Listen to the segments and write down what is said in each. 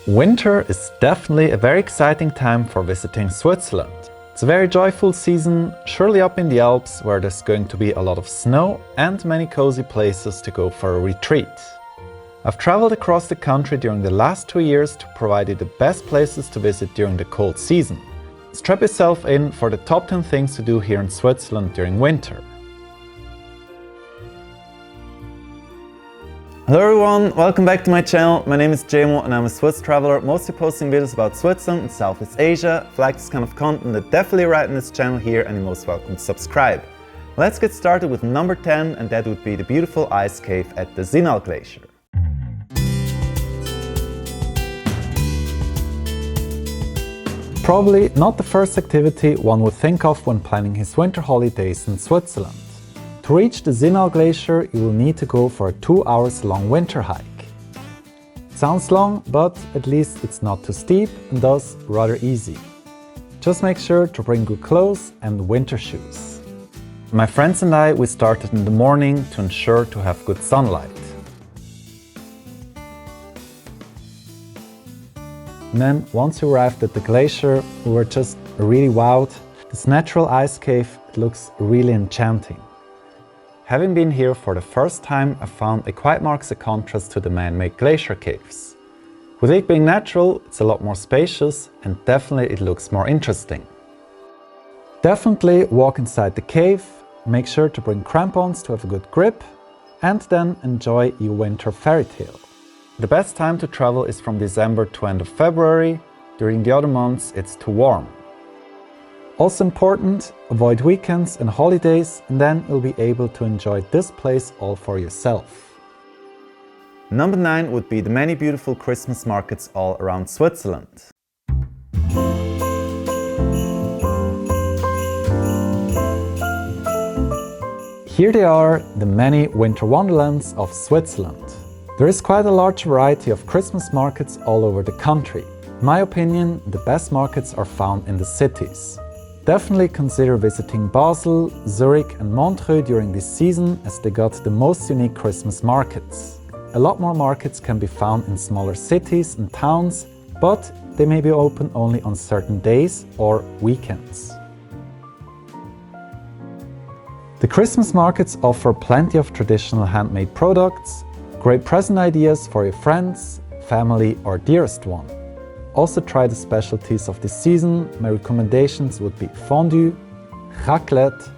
Winter is definitely a very exciting time for visiting Switzerland. It's a very joyful season, surely up in the Alps, where there's going to be a lot of snow and many cozy places to go for a retreat. I've traveled across the country during the last 2 years to provide you the best places to visit during the cold season. Strap yourself in for the top 10 things to do here in Switzerland during winter. Hello everyone, welcome back to my channel. My name is Jemo and I'm a Swiss traveler, mostly posting videos about Switzerland and Southeast Asia. If you like this kind of content, then definitely write in this channel here and you're most welcome to subscribe. Let's get started with number 10, and that would be the beautiful ice cave at the Zinal Glacier. Probably not the first activity one would think of when planning his winter holidays in Switzerland. To reach the Zinal Glacier, you will need to go for a 2 hours long winter hike. It sounds long, but at least it's not too steep and thus rather easy. Just make sure to bring good clothes and winter shoes. My friends and we started in the morning to ensure to have good sunlight. And then once we arrived at the glacier, we were just really wowed. This natural ice cave, it looks really enchanting. Having been here for the first time, I found it quite marks a contrast to the man-made glacier caves. With it being natural, it's a lot more spacious and definitely it looks more interesting. Definitely walk inside the cave, make sure to bring crampons to have a good grip, and then enjoy your winter fairy tale. The best time to travel is from December to end of February. During the other months, it's too warm. Also important, avoid weekends and holidays, and then you'll be able to enjoy this place all for yourself. Number 9 would be the many beautiful Christmas markets all around Switzerland. Here they are, the many winter wonderlands of Switzerland. There is quite a large variety of Christmas markets all over the country. In my opinion, the best markets are found in the cities. Definitely consider visiting Basel, Zurich and Montreux during this season, as they got the most unique Christmas markets. A lot more markets can be found in smaller cities and towns, but they may be open only on certain days or weekends. The Christmas markets offer plenty of traditional handmade products, great present ideas for your friends, family or dearest one. Also try the specialties of this season. My recommendations would be fondue, raclette,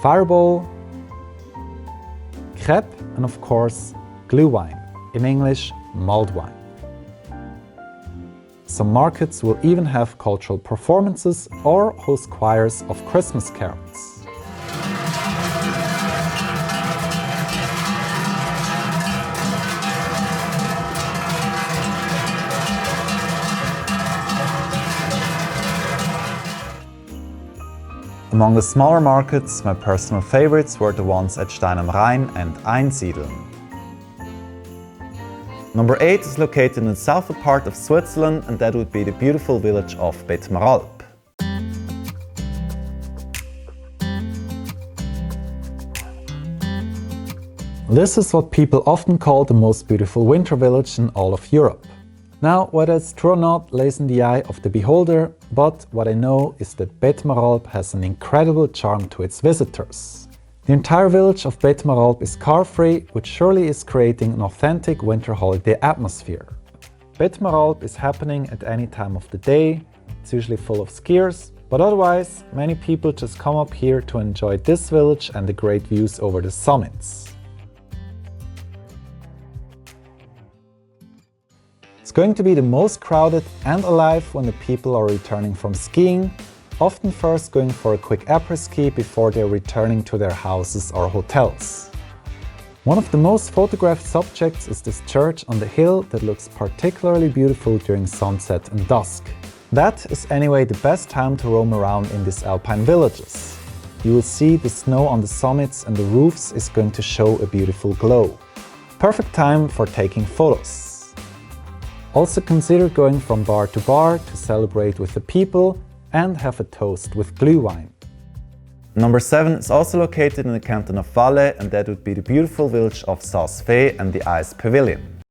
fireball, crepe and of course glühwein, in English mulled wine. Some markets will even have cultural performances or host choirs of Christmas carols. Among the smaller markets, my personal favorites were the ones at Stein am Rhein and Einsiedeln. Number 8 is located in the southern part of Switzerland, and that would be the beautiful village of Bettmeralp. This is what people often call the most beautiful winter village in all of Europe. Now, whether it's true or not lays in the eye of the beholder, but what I know is that Bettmeralp has an incredible charm to its visitors. The entire village of Bettmeralp is car-free, which surely is creating an authentic winter holiday atmosphere. Bettmeralp is happening at any time of the day, it's usually full of skiers, but otherwise many people just come up here to enjoy this village and the great views over the summits. It's going to be the most crowded and alive when the people are returning from skiing, often first going for a quick après-ski before they're returning to their houses or hotels. One of the most photographed subjects is this church on the hill that looks particularly beautiful during sunset and dusk. That is anyway the best time to roam around in these alpine villages. You will see the snow on the summits and the roofs is going to show a beautiful glow. Perfect time for taking photos. Also consider going from bar to bar to celebrate with the people and have a toast with glühwein. Number 7 is also located in the canton of Valais, and that would be the beautiful village of Saas-Fee and the Ice Pavilion.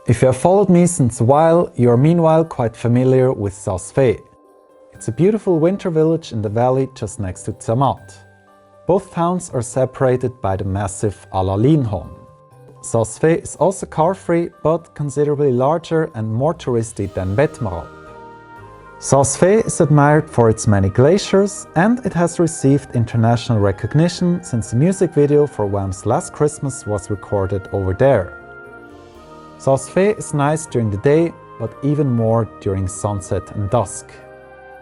If you have followed me since a while, you are meanwhile quite familiar with Saas-Fee. It's a beautiful winter village in the valley just next to Zermatt. Both towns are separated by the massive Alalinhorn. Saas-Fee is also car-free, but considerably larger and more touristy than Bettmeralp. Saas-Fee is admired for its many glaciers, and it has received international recognition since the music video for Wham's Last Christmas was recorded over there. Saas-Fee is nice during the day, but even more during sunset and dusk.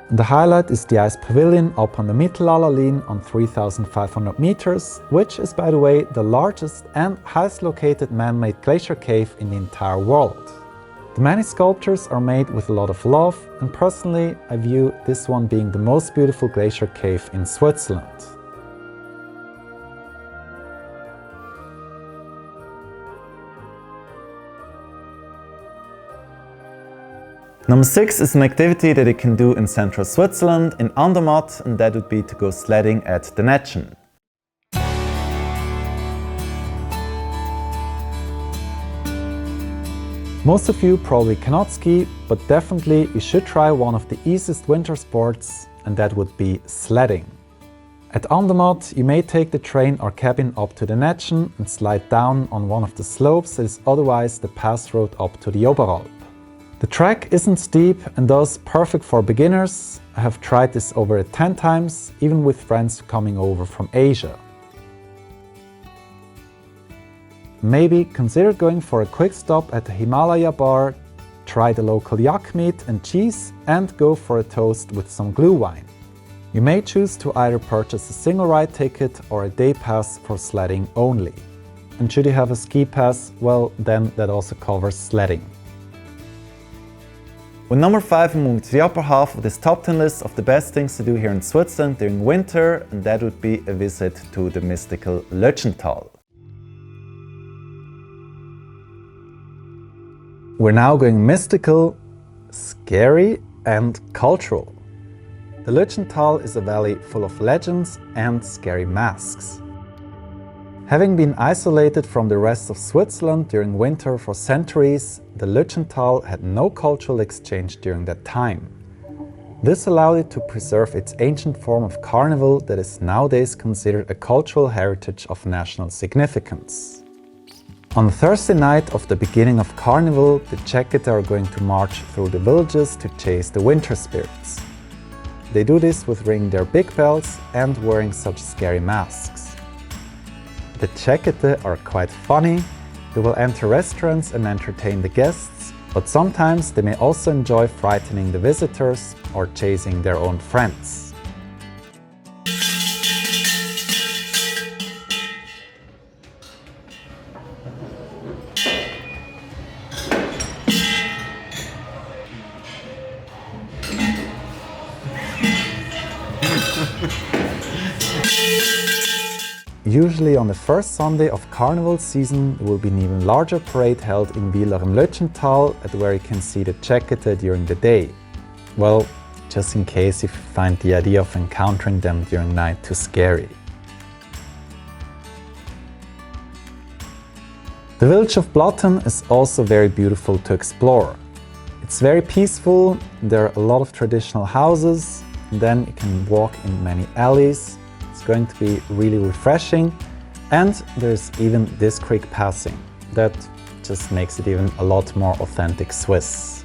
And the highlight is the ice pavilion up on the Mittelallalin on 3,500 meters, which is, by the way, the largest and highest located man-made glacier cave in the entire world. The many sculptures are made with a lot of love, and personally I view this one being the most beautiful glacier cave in Switzerland. Number 6 is an activity that you can do in central Switzerland, in Andermatt, and that would be to go sledding at the Nätschen. Most of you probably cannot ski, but definitely you should try one of the easiest winter sports, and that would be sledding. At Andermatt, you may take the train or cabin up to the Nätschen and slide down on one of the slopes that is otherwise the pass road up to the Oberalp. The track isn't steep and thus perfect for beginners. I have tried this over 10 times, even with friends coming over from Asia. Maybe consider going for a quick stop at the Himalaya bar, try the local yak meat and cheese, and go for a toast with some glue wine. You may choose to either purchase a single ride ticket or a day pass for sledding only. And should you have a ski pass, well, then that also covers sledding. With number 5, we're moving to the upper half of this top 10 list of the best things to do here in Switzerland during winter, and that would be a visit to the mystical Lötschental. We're now going mystical, scary and cultural. The Lötschental is a valley full of legends and scary masks. Having been isolated from the rest of Switzerland during winter for centuries, the Lötschental had no cultural exchange during that time. This allowed it to preserve its ancient form of carnival that is nowadays considered a cultural heritage of national significance. On the Thursday night of the beginning of carnival, the Jacketa are going to march through the villages to chase the winter spirits. They do this with ringing their big bells and wearing such scary masks. The Jacketa are quite funny. They will enter restaurants and entertain the guests, but sometimes they may also enjoy frightening the visitors or chasing their own friends. Usually on the first Sunday of carnival season, there will be an even larger parade held in Wieler im Lötschental, at where you can see the Jacketa during the day. Well, just in case if you find the idea of encountering them during night too scary. The village of Blatten is also very beautiful to explore. It's very peaceful, there are a lot of traditional houses, and then you can walk in many alleys. It's going to be really refreshing, and there's even this creek passing. That just makes it even a lot more authentic Swiss.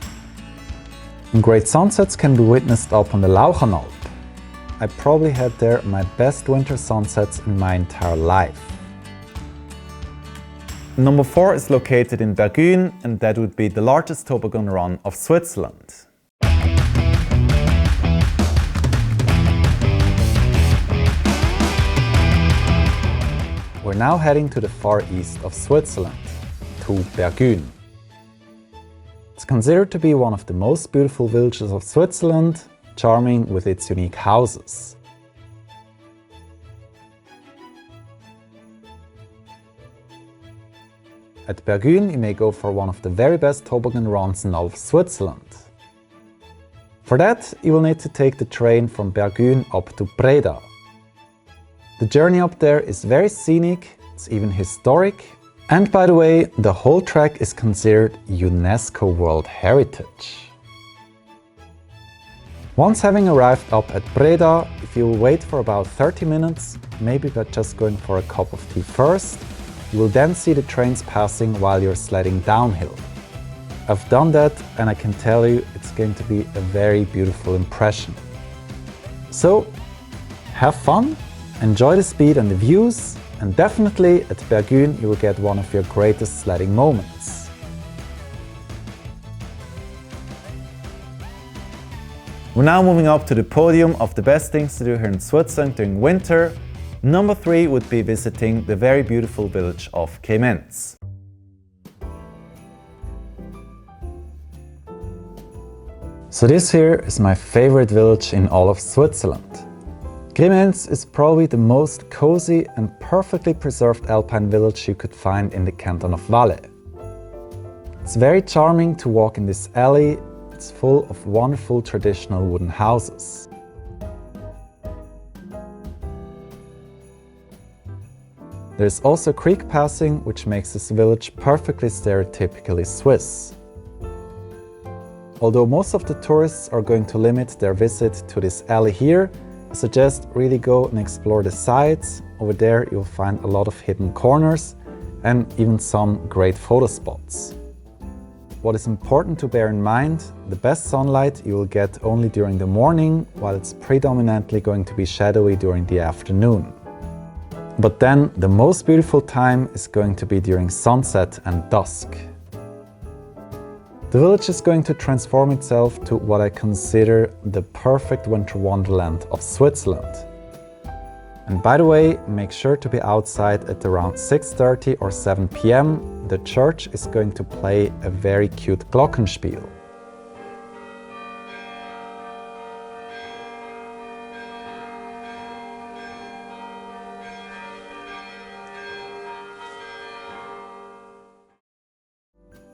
And great sunsets can be witnessed up on the Blauherd. I probably had there my best winter sunsets in my entire life. Number 4 is located in Bergün, and that would be the largest toboggan run of Switzerland. We're now heading to the far east of Switzerland, to Bergün. It's considered to be one of the most beautiful villages of Switzerland, charming with its unique houses. At Bergün you may go for one of the very best toboggan runs in all of Switzerland. For that you will need to take the train from Bergün up to Breda. The journey up there is very scenic, it's even historic, And by the way, the whole trek is considered UNESCO World Heritage. Once having arrived up at Breda, if you will wait for about 30 minutes, maybe by just going for a cup of tea first, you will then see the trains passing while you're sledding downhill. I've done that and I can tell you it's going to be a very beautiful impression. So, have fun, enjoy the speed and the views, and definitely at Bergün you will get one of your greatest sledding moments. We're now moving up to the podium of the best things to do here in Switzerland during winter. Number 3 would be visiting the very beautiful village of Grimentz. So this here is my favorite village in all of Switzerland. Grimentz is probably the most cozy and perfectly preserved alpine village you could find in the canton of Valais. It's very charming to walk in this alley. It's full of wonderful traditional wooden houses. There's also a creek passing, which makes this village perfectly stereotypically Swiss. Although most of the tourists are going to limit their visit to this alley here, I suggest really go and explore the sides. Over there you'll find a lot of hidden corners and even some great photo spots. What is important to bear in mind, the best sunlight you will get only during the morning, while it's predominantly going to be shadowy during the afternoon. But then the most beautiful time is going to be during sunset and dusk. The village is going to transform itself to what I consider the perfect winter wonderland of Switzerland. And by the way, make sure to be outside at around 6:30 or 7 p.m. The church is going to play a very cute glockenspiel.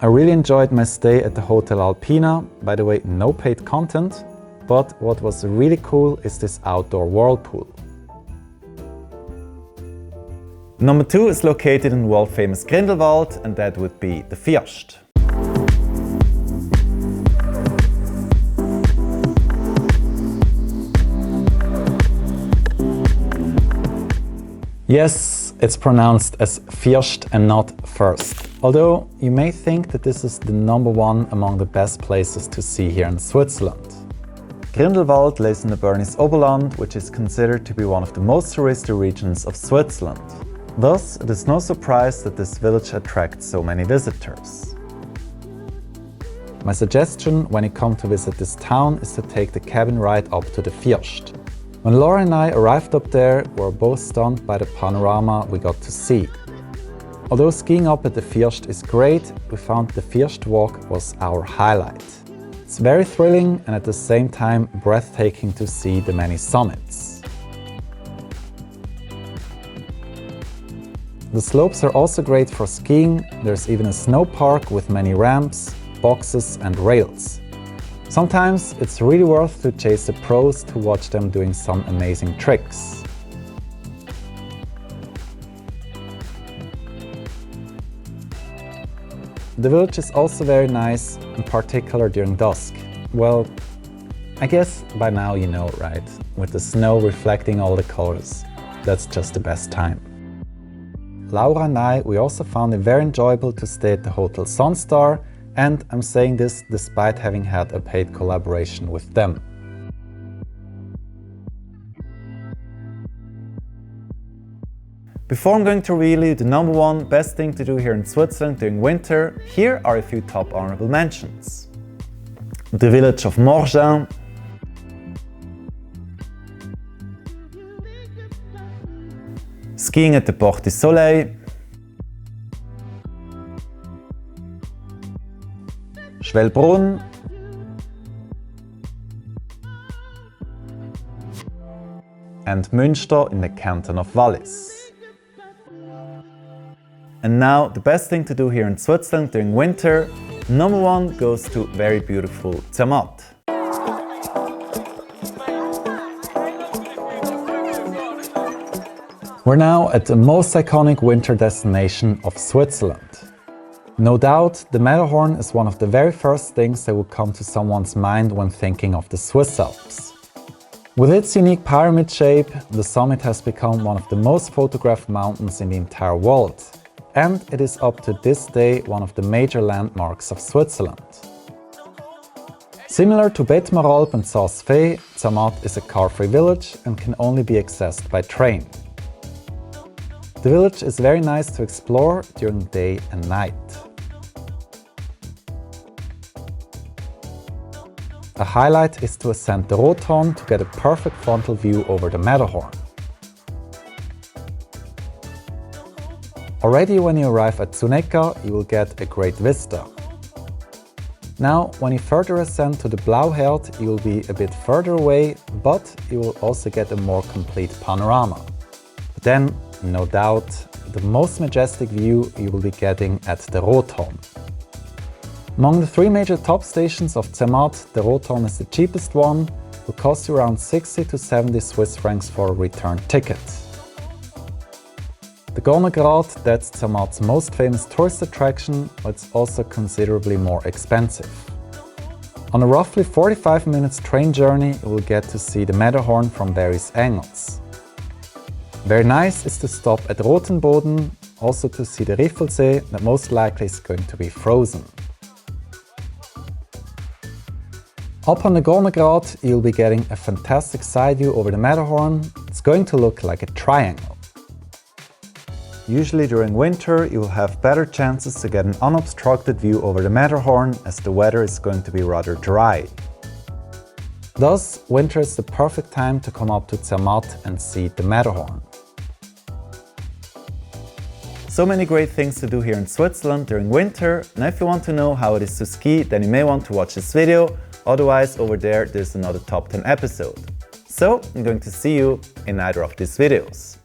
I really enjoyed my stay at the Hotel Alpina. By the way, no paid content, but what was really cool is this outdoor whirlpool. Number 2 is located in the world-famous Grindelwald, and that would be the First. Yes, it's pronounced as First and not First. Although you may think that this is the number 1 among the best places to see here in Switzerland. Grindelwald lays in the Bernese Oberland, which is considered to be one of the most touristy regions of Switzerland. Thus, it is no surprise that this village attracts so many visitors. My suggestion when you come to visit this town is to take the cabin ride up to the First. When Laura and I arrived up there, we were both stunned by the panorama we got to see. Although skiing up at the First is great, we found the First walk was our highlight. It's very thrilling and at the same time breathtaking to see the many summits. The slopes are also great for skiing. There's even a snow park with many ramps, boxes and rails. Sometimes it's really worth to chase the pros to watch them doing some amazing tricks. The village is also very nice, in particular during dusk. Well, I guess by now you know, right? With the snow reflecting all the colors, that's just the best time. Laura and I, we also found it very enjoyable to stay at the Hotel Sunstar, and I'm saying this despite having had a paid collaboration with them. Before I'm going to reveal you the number 1 best thing to do here in Switzerland during winter, here are a few top honorable mentions. The village of Morgin, skiing at the Porte du Soleil, Schwellbrunn, and Münster in the canton of Wallis. And now, the best thing to do here in Switzerland during winter, number 1 goes to very beautiful Zermatt. We're now at the most iconic winter destination of Switzerland. No doubt, the Matterhorn is one of the very first things that would come to someone's mind when thinking of the Swiss Alps. With its unique pyramid shape, the summit has become one of the most photographed mountains in the entire world, and it is up to this day one of the major landmarks of Switzerland. Similar to Bettmeralp and Saas-Fee, Zermatt is a car-free village and can only be accessed by train. The village is very nice to explore during the day and night. A highlight is to ascend the Rothorn to get a perfect frontal view over the Matterhorn. Already when you arrive at Sunegga, you will get a great vista. Now, when you further ascend to the Blauherd, you will be a bit further away, but you will also get a more complete panorama. But then, no doubt, the most majestic view you will be getting at the Rothorn. Among the three major top stations of Zermatt, the Rothorn is the cheapest one. It will cost you around 60 to 70 Swiss francs for a return ticket. The Gornergrat, that's Zermatt's most famous tourist attraction, but it's also considerably more expensive. On a roughly 45 minutes train journey, you will get to see the Matterhorn from various angles. Very nice is to stop at Rothenboden, also to see the Riffelsee that most likely is going to be frozen. Up on the Gornergrat, you'll be getting a fantastic side view over the Matterhorn. It's going to look like a triangle. Usually during winter, you will have better chances to get an unobstructed view over the Matterhorn as the weather is going to be rather dry. Thus, winter is the perfect time to come up to Zermatt and see the Matterhorn. So many great things to do here in Switzerland during winter. Now if you want to know how it is to ski, then you may want to watch this video. Otherwise, over there's another top 10 episode. So I'm going to see you in either of these videos.